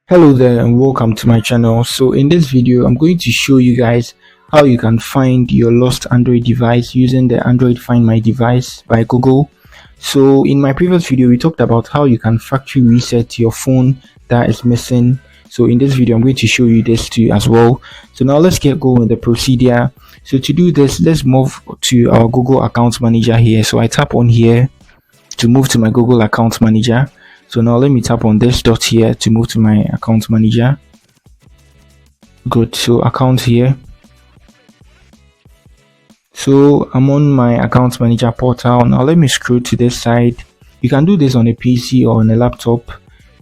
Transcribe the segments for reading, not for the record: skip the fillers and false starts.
Hello there and welcome to my channel. So in this video I'm going to show you guys how you can find your lost Android device using the Android Find My Device by Google. So in my previous video we talked about how you can factory reset your phone that is missing. So in this video I'm going to show you this too as well. So now let's get going with the procedure. So to do this, let's move to our Google Account Manager here. So I tap on here to move to my Google Account Manager. So now let me tap on this dot here to move to my account manager. Good. So account here. So I'm on my account manager portal. Now let me scroll to this side. You can do this on a PC or on a laptop.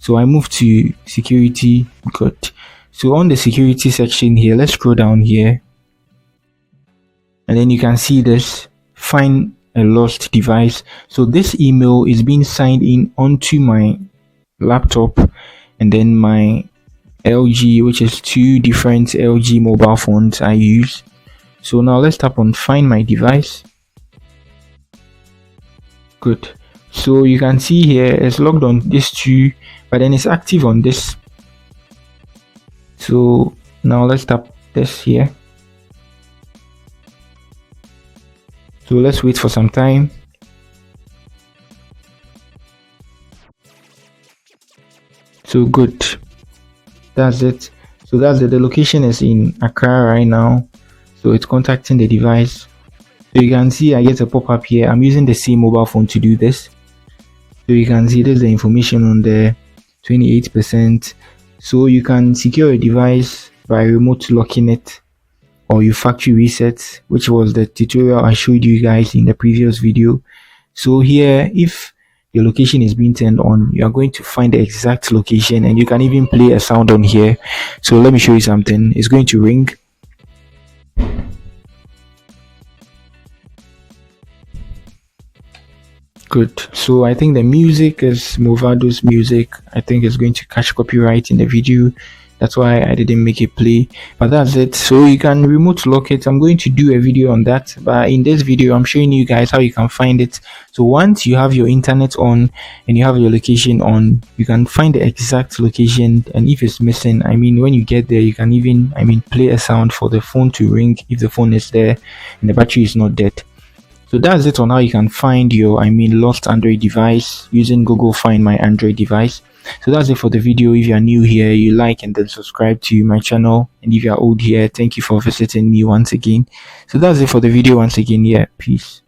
So I move to security. Good. So on the security section here, let's scroll down here. And then you can see this find a lost device. So this email is being signed in onto my laptop and then my LG, which is two different LG mobile phones I use. So now let's tap on find my device. Good. So you can see here it's logged on this two, but then it's active on this. So now let's tap this here. So let's wait for some time. So good, that's it. So that's it. The location is in Accra right now, so it's contacting the device. So you can see I get a pop-up here. I'm using the same mobile phone to do this. So you can see there's the information on the 28%. So you can secure a device by remote locking it, or you factory reset, which was the tutorial I showed you guys in the previous video. So here, if your location is being turned on, you are going to find the exact location, and you can even play a sound on here. So let me show you something. It's going to ring. Good. So I think the music is Movado's music. I think it's going to catch copyright in the video. That's why I didn't make it play, but that's it. So you can remote lock it. I'm going to do a video on that, but in this video I'm showing you guys how you can find it. So once you have your internet on and you have your location on, you can find the exact location, and if it's missing, when you get there, you can even play a sound for the phone to ring if the phone is there and the battery is not dead. So that's it on how you can find your lost Android device using Google Find My Android Device. So that's it for the video. If you are new here, you like and then subscribe to my channel, and if you are old here, thank you for visiting me once again. So that's it for the video once again. Yeah, peace.